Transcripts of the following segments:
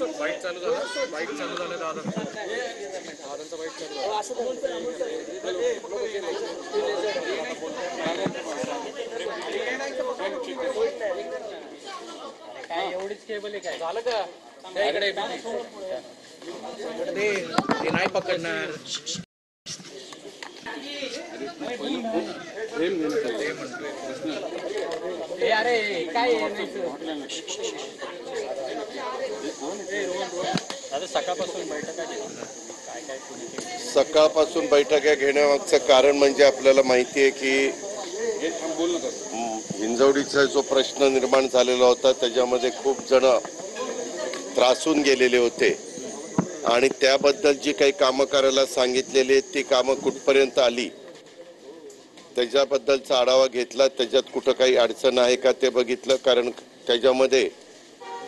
Bike चालू झालं, bike चालू झालं दादांचा बाईक चालू काय एवढीच केबल आहे काय झालं का? इकडे ते नाही पकडणार. अरे काय सकाळपासून बैठका घेण्यामागचं कारण म्हणजे आपल्याला माहिती आहे की हिंजवडीचा जो प्रश्न निर्माण झालेला होता त्याच्यामध्ये खूप जण त्रासून गेलेले होते आणि त्याबद्दल जी काही कामं करायला सांगितलेली ती कामं कुठपर्यंत आली त्याच्याबद्दलचा आढावा घेतला. त्याच्यात कुठं काही अडचण आहे का ते बघितलं. कारण त्याच्यामध्ये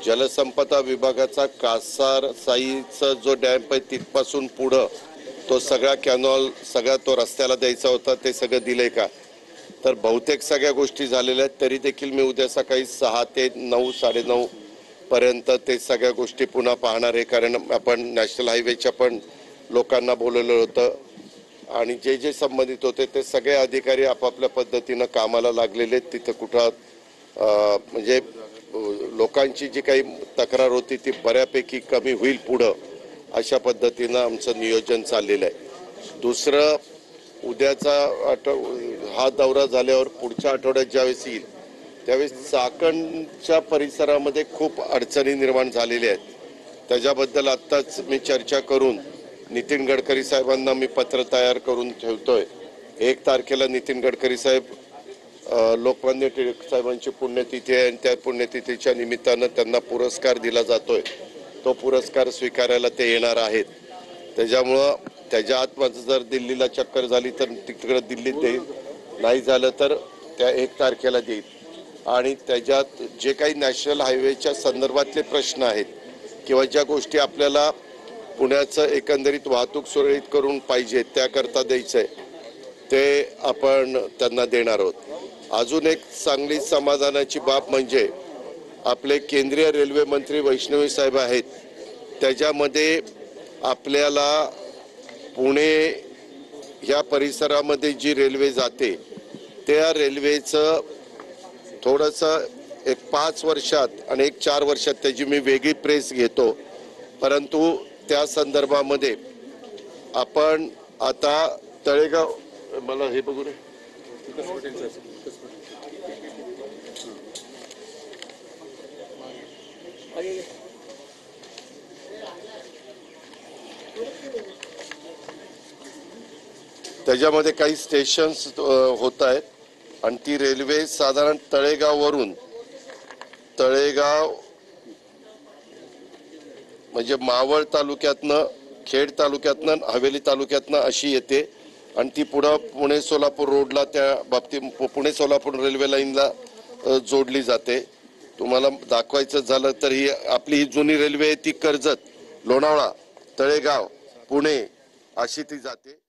जलसंपदा विभागाचा कासार साईचा जो डॅम्प आहे तिथपासून पुढं तो सगळा कॅनॉल सगळा तो रस्त्याला द्यायचा होता, ते सगळं दिलंय का? तर बहुतेक सगळ्या गोष्टी झालेल्या आहेत. तरी देखील मी उद्या सकाळी 6 ते 9 9:30 पर्यंत ते सगळ्या गोष्टी पुन्हा पाहणार आहे. कारण आपण नॅशनल हायवेच्या पण लोकांना बोलवलं होतं आणि जे जे संबंधित होते ते सगळे अधिकारी आपापल्या पद्धतीनं कामाला लागलेले आहेत. तिथं कुठं म्हणजे लोकांची जी काही तक्रार होती ती बऱ्यापैकी कमी होईल पुढं, अशा पद्धतीनं आमचं नियोजन चाललेलं आहे. दुसरं, उद्याचा हा दौरा झाल्यावर पुढच्या आठवड्यात ज्यावेळेस येईल त्यावेळेस चाकणच्या परिसरामध्ये खूप अडचणी निर्माण झालेल्या आहेत. त्याच्याबद्दल आत्ताच मी चर्चा करून नितीन गडकरी साहेबांना मी पत्र तयार करून ठेवतोय. 1 तारखेला नितीन गडकरी साहेब लोकमान्य टिळक साहेबांची पुण्यतिथी आहे आणि त्या पुण्यतिथीच्या निमित्तानं त्यांना पुरस्कार दिला जातोय. तो पुरस्कार स्वीकारायला ते येणार आहेत. त्याच्यामुळं त्याच्या आत माझं जर दिल्लीला चक्कर झाली तर तिकडं दिल्लीत देईल, नाही झालं तर त्या 1 तारखेला देईल. आणि त्याच्यात जे काही नॅशनल हायवेच्या संदर्भातले प्रश्न आहेत किंवा ज्या गोष्टी आपल्याला पुण्याचं एकंदरीत वाहतूक सुरळीत करून पाहिजे त्याकरता द्यायचं आहे ते आपण त्यांना देणार आहोत. अजून एक चांगली समाधानाची बाब म्हणजे आपले केंद्रीय रेल्वे मंत्री वैष्णवी साहेब आहेत. त्याच्यामध्ये आपल्याला पुणे ह्या परिसरामध्ये जी रेल्वे जाते त्या रेल्वेचं थोडंसं एक 5 वर्षात आणि एक 4 वर्षात त्याची मी वेगळी प्रेस घेतो. परंतु त्या संदर्भामध्ये आपण आता तळेगाव, मला हे बघू रे, त्याच्यामध्ये काही स्टेशन्स होत आहेत आणि ती रेल्वे साधारण तळेगाववरून तळेगाव म्हणजे मावळ तालुक्यातनं, खेड तालुक्यातनं, हवेली तालुक्यातनं अशी येते आणि ती पुढं पुणे सोलापूर रोडला त्या बाबतीत पुणे सोलापूर रेल्वे लाईनला जोडली जाते. तुम्हाला दाखवायचं झालं तर ही आपली ही जुनी रेल्वे आहे ती कर्जत, लोणावळा, तळेगाव, पुणे अशी ती जाते.